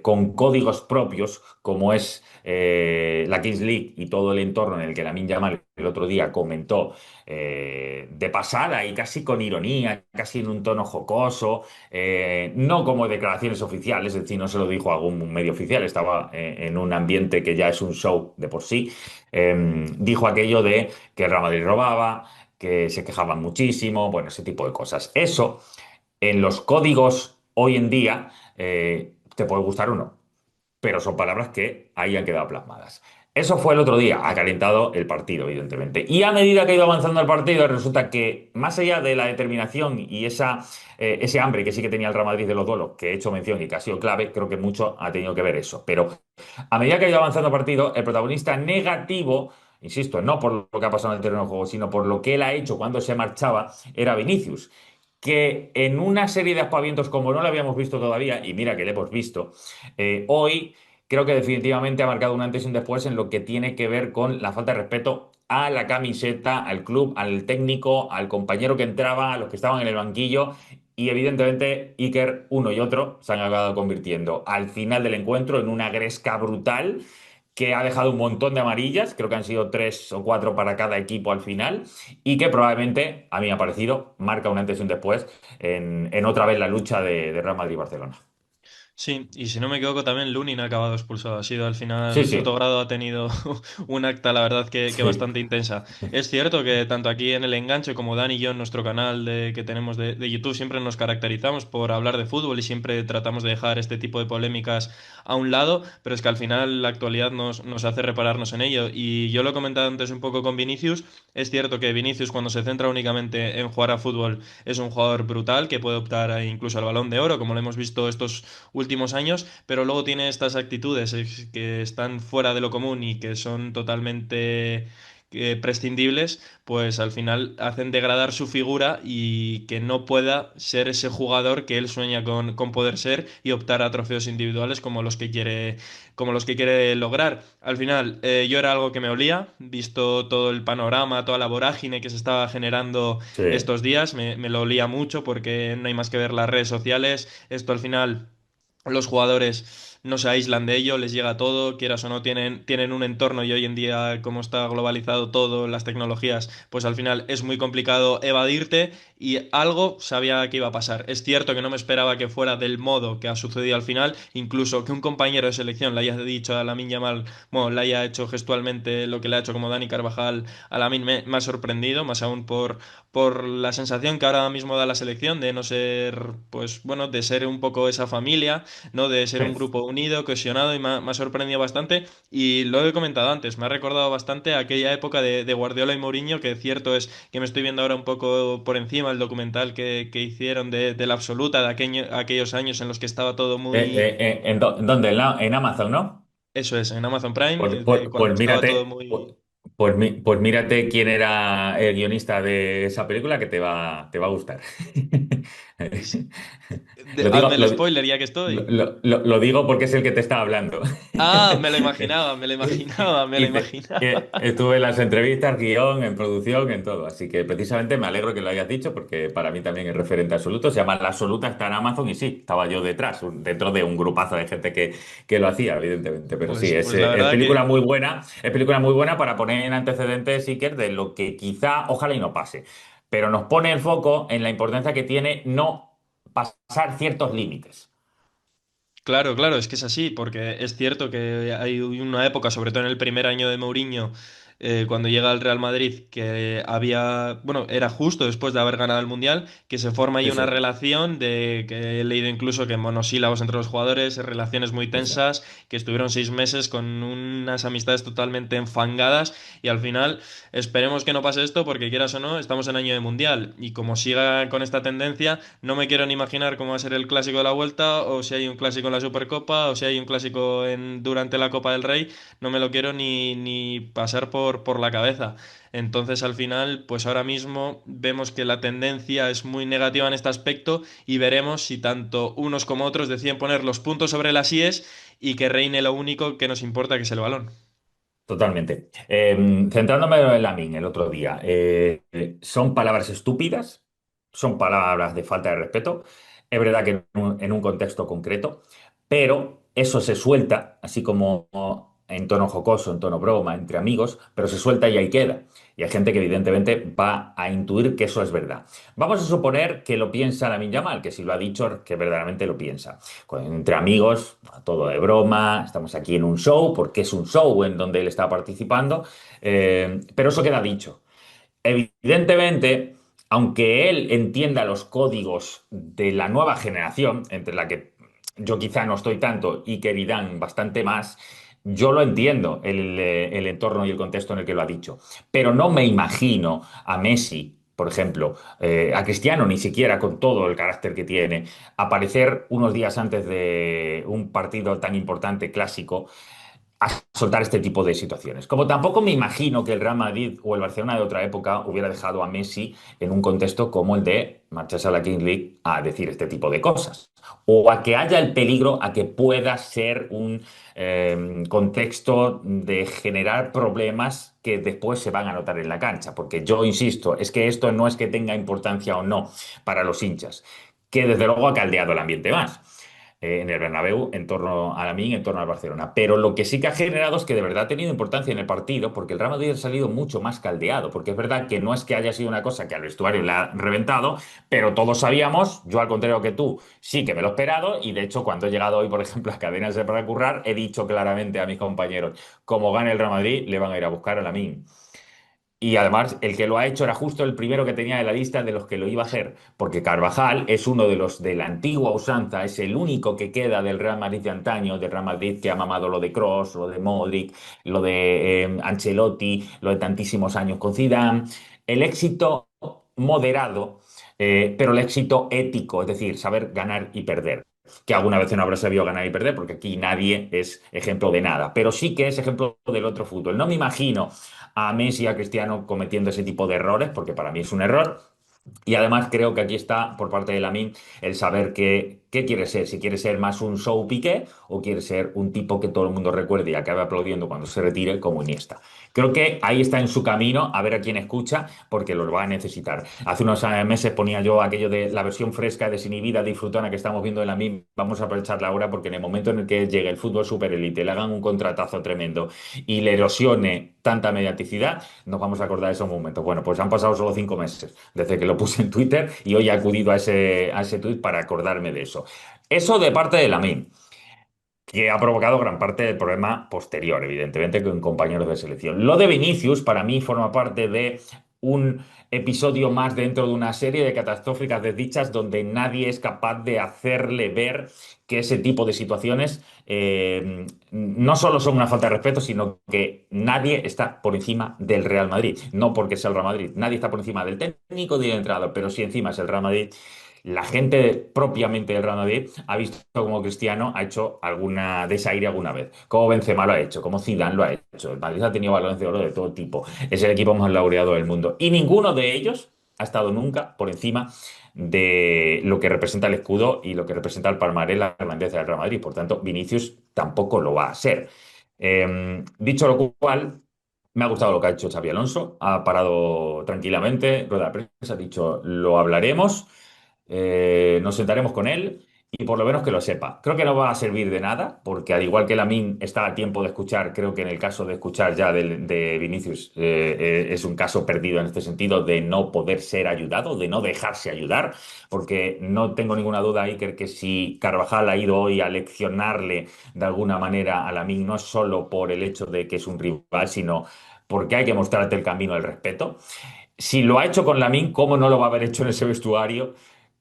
con códigos propios, como es la Kings League y todo el entorno en el que Lamine Yamal el otro día comentó de pasada y casi con ironía, casi en un tono jocoso, no como declaraciones oficiales, es decir, no se lo dijo a algún medio oficial, estaba en un ambiente que ya es un show de por sí, dijo aquello de que el Real Madrid robaba, que se quejaban muchísimo, bueno, ese tipo de cosas. Eso, en los códigos hoy en día, te puede gustar o no, pero son palabras que ahí han quedado plasmadas. Eso fue el otro día, ha calentado el partido, evidentemente. Y a medida que ha ido avanzando el partido, resulta que más allá de la determinación y ese hambre que sí que tenía el Real Madrid de los duelos, que he hecho mención y que ha sido clave, creo que mucho ha tenido que ver eso. Pero a medida que ha ido avanzando el partido, el protagonista negativo, insisto, no por lo que ha pasado en el terreno de juego, sino por lo que él ha hecho cuando se marchaba, era Vinicius. Que en una serie de aspavientos como no lo habíamos visto todavía, y mira que le hemos visto, hoy creo que definitivamente ha marcado un antes y un después en lo que tiene que ver con la falta de respeto a la camiseta, al club, al técnico, al compañero que entraba, a los que estaban en el banquillo. Y evidentemente Iker, uno y otro, se han acabado convirtiendo al final del encuentro en una gresca brutal que ha dejado un montón de amarillas, creo que han sido 3 o 4 para cada equipo al final, y que probablemente, a mí me ha parecido, marca un antes y un después en otra vez la lucha de Real Madrid-Barcelona. Sí, y si no me equivoco, también Lunin ha acabado expulsado. Ha sido al Sí, final, sí, Sotogrado ha tenido un acta, la verdad, que sí. bastante intensa. Es cierto que tanto aquí en El Enganche como Dani y yo en nuestro canal que tenemos de YouTube siempre nos caracterizamos por hablar de fútbol y siempre tratamos de dejar este tipo de polémicas a un lado, pero es que al final la actualidad nos hace repararnos en ello. Y yo lo he comentado antes un poco con Vinicius. Es cierto que Vinicius cuando se centra únicamente en jugar a fútbol es un jugador brutal que puede optar incluso al Balón de Oro, como lo hemos visto estos últimos años, pero luego tiene estas actitudes que están fuera de lo común y que son totalmente prescindibles, pues al final hacen degradar su figura y que no pueda ser ese jugador que él sueña con poder ser y optar a trofeos individuales como los que quiere lograr. Al final, yo era algo que me olía, visto todo el panorama, toda la vorágine que se estaba generando Sí. estos días, me lo olía mucho porque no hay más que ver las redes sociales. Esto al final los jugadores no se aíslan de ello, les llega todo, quieras o no, tienen un entorno y hoy en día, como está globalizado todo, las tecnologías, pues al final es muy complicado evadirte y algo sabía que iba a pasar. Es cierto que no me esperaba que fuera del modo que ha sucedido al final, incluso que un compañero de selección le haya dicho a Lamine Yamal, bueno, le haya hecho gestualmente lo que le ha hecho como Dani Carvajal a Lamine, me ha sorprendido, más aún por la sensación que ahora mismo da la selección de no ser, pues bueno, de ser un poco esa familia, ¿no? De ser un grupo unido, cohesionado y me ha sorprendido bastante. Y lo he comentado antes, me ha recordado bastante aquella época de Guardiola y Mourinho, que cierto es que me estoy viendo ahora un poco por encima el documental que hicieron de la absoluta, aquellos años en los que estaba todo muy... ¿Dónde? En Amazon, ¿no? Eso es, en Amazon Prime, Pues, cuando estaba todo pues, muy... pues mírate quién era el guionista de esa película que te va a gustar. Lo digo, Hazme el spoiler ya que estoy. lo digo porque es el que te está hablando. Ah, me lo imaginaba, me lo imaginaba, me lo Que imaginaba. estuve en las entrevistas, guión, en producción, en todo. Así que precisamente me alegro que lo hayas dicho porque para mí también es referente absoluto. Se llama La Absoluta, está en Amazon y sí, estaba yo detrás, dentro de un grupazo de gente que lo hacía, evidentemente. Pero sí, Pues la es verdad película que... muy buena. Es película muy buena para poner en antecedentes, Iker, de lo que quizá, ojalá y no pase. Pero nos pone el foco en la importancia que tiene no pasar ciertos límites. Claro, claro, es que es así, porque es cierto que hay una época, sobre todo en el primer año de Mourinho, cuando llega al Real Madrid, que había, bueno, era justo después de haber ganado el Mundial, que se forma ahí Sí, una sí, relación de que he leído incluso que monosílabos entre los jugadores, relaciones muy sí, sí. tensas, que estuvieron 6 meses con unas amistades totalmente enfangadas y al final esperemos que no pase esto porque quieras o no, estamos en año de Mundial y como siga con esta tendencia no me quiero ni imaginar cómo va a ser el clásico de la Vuelta, o si hay un clásico en la Supercopa, o si hay un clásico durante la Copa del Rey. No me lo quiero ni pasar por la cabeza. Entonces, al final, pues ahora mismo vemos que la tendencia es muy negativa en este aspecto y veremos si tanto unos como otros deciden poner los puntos sobre las íes y que reine lo único que nos importa, que es el balón. Totalmente. Centrándome en Lamine el otro día, son palabras estúpidas, son palabras de falta de respeto. Es verdad que en un contexto concreto, pero eso se suelta, así como en tono jocoso, en tono broma, entre amigos, pero se suelta y ahí queda. Y hay gente que evidentemente va a intuir que eso es verdad. Vamos a suponer que lo piensa Lamine Yamal, que si lo ha dicho, que verdaderamente lo piensa entre amigos, todo de broma, estamos aquí en un show, porque es un show en donde él está participando, pero eso queda dicho. Evidentemente, aunque él entienda los códigos de la nueva generación, entre la que yo quizá no estoy tanto y que dirán bastante más, yo lo entiendo, el entorno y el contexto en el que lo ha dicho. Pero no me imagino a Messi, por ejemplo, a Cristiano, ni siquiera con todo el carácter que tiene, aparecer unos días antes de un partido tan importante, clásico, a soltar este tipo de situaciones. Como tampoco me imagino que el Real Madrid o el Barcelona de otra época hubiera dejado a Messi en un contexto como el de marcharse a la Kings League a decir este tipo de cosas. O a que haya el peligro a que pueda ser un contexto de generar problemas que después se van a notar en la cancha. Porque yo insisto, es que esto no es que tenga importancia o no para los hinchas, que desde luego ha caldeado el ambiente más en el Bernabéu en torno a Lamine, en torno al Barcelona. Pero lo que sí que ha generado es que de verdad ha tenido importancia en el partido, porque el Real Madrid ha salido mucho más caldeado, porque es verdad que no es que haya sido una cosa que al vestuario le ha reventado, pero todos sabíamos, yo al contrario que tú, sí que me lo he esperado, y de hecho cuando he llegado hoy, por ejemplo, a Cadenas de para currar, he dicho claramente a mis compañeros, como gane el Real Madrid, le van a ir a buscar a Lamine. Y además, el que lo ha hecho era justo el primero que tenía en la lista de los que lo iba a hacer, porque Carvajal es uno de los de la antigua usanza, es el único que queda del Real Madrid de antaño, del Real Madrid que ha mamado lo de Kroos, lo de Modric, lo de Ancelotti, lo de tantísimos años con Zidane. El éxito moderado, pero el éxito ético, es decir, saber ganar y perder. que alguna vez no habrá sabido ganar y perder, porque aquí nadie es ejemplo de nada, pero sí que es ejemplo del otro fútbol. No me imagino a Messi y a Cristiano cometiendo ese tipo de errores, porque para mí es un error. Y además creo que aquí está por parte de Lamine el saber qué quiere ser, si quiere ser más un show Piqué o quiere ser un tipo que todo el mundo recuerde y acabe aplaudiendo cuando se retire como Iniesta. Creo que ahí está en su camino a ver a quién escucha porque los va a necesitar. Hace unos meses ponía yo aquello de la versión fresca, desinhibida, disfrutona que estamos viendo en Lamine. Vamos a aprovecharla ahora porque en el momento en el que llegue el fútbol superélite, le hagan un contratazo tremendo y le erosione tanta mediaticidad, nos vamos a acordar de esos momentos. Bueno, pues han pasado solo 5 meses desde que lo puse en Twitter y hoy he acudido a ese tweet para acordarme de eso. Eso de parte de Lamine, que ha provocado gran parte del problema posterior, evidentemente, con compañeros de selección. Lo de Vinicius, para mí, forma parte de un episodio más dentro de una serie de catastróficas desdichas donde nadie es capaz de hacerle ver que ese tipo de situaciones no solo son una falta de respeto, sino que nadie está por encima del Real Madrid. No porque sea el Real Madrid, nadie está por encima del técnico ni del entrenador, pero si encima es el Real Madrid, la gente propiamente del Real Madrid ha visto como Cristiano ha hecho alguna desaire alguna vez, como Benzema lo ha hecho, como Zidane lo ha hecho. El Madrid ha tenido balones de oro de todo tipo. Es el equipo más laureado del mundo. Y ninguno de ellos ha estado nunca por encima de lo que representa el escudo y lo que representa el palmarés, la grandeza del Real Madrid. Por tanto, Vinicius tampoco lo va a ser. Dicho lo cual, me ha gustado lo que ha hecho Xabi Alonso. Ha parado tranquilamente, rueda de prensa, ha dicho, lo hablaremos. Nos sentaremos con él y por lo menos que lo sepa. Creo que no va a servir de nada, porque al igual que Lamine está a tiempo de escuchar, creo que en el caso de escuchar ya de Vinicius es un caso perdido en este sentido de no poder ser ayudado, de no dejarse ayudar, porque no tengo ninguna duda, Iker, que si Carvajal ha ido hoy a leccionarle de alguna manera a Lamine, no es solo por el hecho de que es un rival, sino porque hay que mostrarte el camino del respeto. Si lo ha hecho con Lamine, ¿cómo no lo va a haber hecho en ese vestuario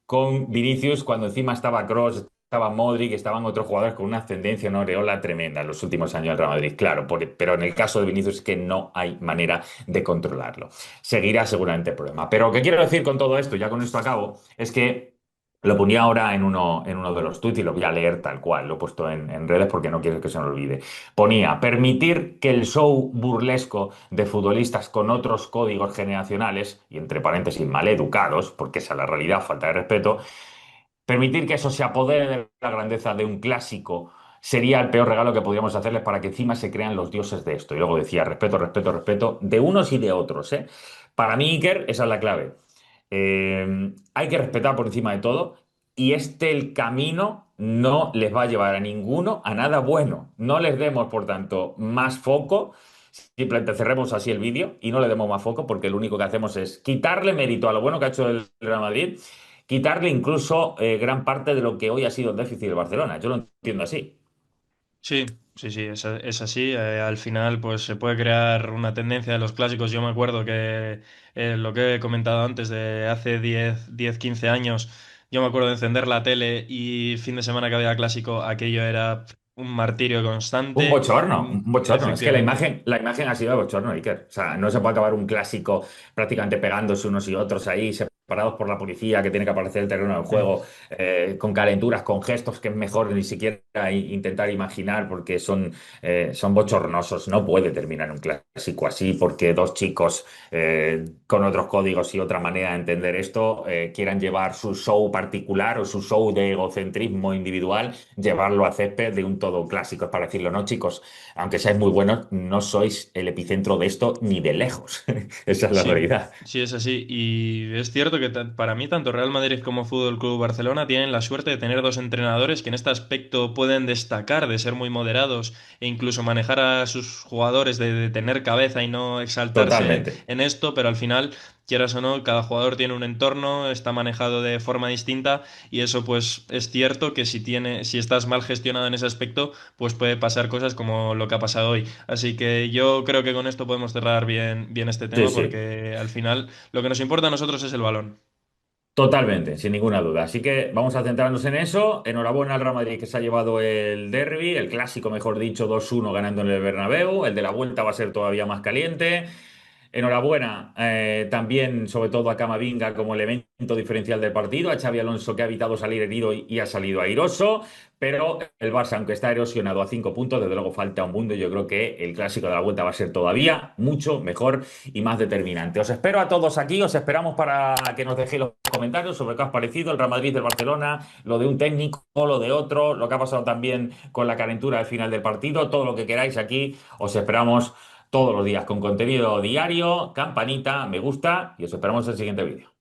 con Vinicius cuando encima estaba Kroos, estaba Modric, estaban otros jugadores con una ascendencia, una aureola tremenda en los últimos años del Real Madrid? Claro, pero en el caso de Vinicius es que no hay manera de controlarlo. Seguirá seguramente el problema. Pero lo que quiero decir con todo esto, ya con esto acabo, es que lo ponía ahora en uno de los tweets y lo voy a leer tal cual, lo he puesto en redes porque no quiero que se me olvide. Ponía, permitir que el show burlesco de futbolistas con otros códigos generacionales, y entre paréntesis maleducados, porque esa es la realidad, falta de respeto, permitir que eso se apodere de la grandeza de un clásico sería el peor regalo que podríamos hacerles para que encima se crean los dioses de esto. Y luego decía, respeto, respeto, respeto, de unos y de otros, ¿eh? Para mí, Iker, esa es la clave. Hay que respetar por encima de todo y el camino no les va a llevar a ninguno a nada bueno. No les demos, por tanto, más foco. Simplemente cerremos así el vídeo y no le demos más foco porque lo único que hacemos es quitarle mérito a lo bueno que ha hecho el Real Madrid, quitarle incluso gran parte de lo que hoy ha sido el déficit del Barcelona. Yo lo entiendo así. Sí, sí, sí, es así. Al final, pues se puede crear una tendencia de los clásicos. Yo me acuerdo que lo que he comentado antes de hace 15 años, yo me acuerdo de encender la tele y fin de semana que había clásico, aquello era un martirio Un constante. bochorno, un bochorno. Es que la Efectivamente. imagen, la imagen ha sido de bochorno, Iker. O sea, no se puede acabar un clásico prácticamente pegándose unos y otros ahí, separados por la policía, que tiene que aparecer el terreno del juego, con calenturas, con gestos que es mejor ni siquiera intentar imaginar porque son bochornosos. No puede terminar un clásico así porque dos chicos con otros códigos y otra manera de entender esto quieran llevar su show particular o su show de egocentrismo individual, llevarlo a césped de un todo clásico. Es para decirlo, no, chicos, aunque seáis muy buenos, no sois el epicentro de esto ni de lejos. Esa es la Sí, realidad. sí, es así. Y es cierto que para mí tanto Real Madrid como Fútbol Club Barcelona tienen la suerte de tener dos entrenadores que en este aspecto pueden destacar, de ser muy moderados e incluso manejar a sus jugadores, de tener cabeza y no exaltarse Totalmente. en esto, pero al final, quieras o no, cada jugador tiene un entorno, está manejado de forma distinta y eso pues es cierto que si estás mal gestionado en ese aspecto, pues puede pasar cosas como lo que ha pasado hoy. Así que yo creo que con esto podemos cerrar bien este Sí, tema sí. porque al final lo que nos importa a nosotros es el balón. Totalmente, sin ninguna duda. Así que vamos a centrarnos en eso. Enhorabuena al Real Madrid que se ha llevado el derbi, el clásico, mejor dicho, 2-1 ganando en el Bernabéu. El de la vuelta va a ser todavía más caliente. Enhorabuena también, sobre todo a Camavinga como elemento diferencial del partido, a Xavi Alonso que ha evitado salir herido y ha salido airoso, pero el Barça, aunque está erosionado a 5 puntos, desde luego falta un mundo. Yo creo que el clásico de la vuelta va a ser todavía mucho mejor y más determinante. Os espero a todos aquí, os esperamos para que nos dejéis los comentarios sobre qué os ha parecido el Real Madrid del Barcelona, lo de un técnico, lo de otro, lo que ha pasado también con la calentura al final del partido, todo lo que queráis aquí, os esperamos todos los días con contenido diario, campanita, me gusta y os esperamos en el siguiente vídeo.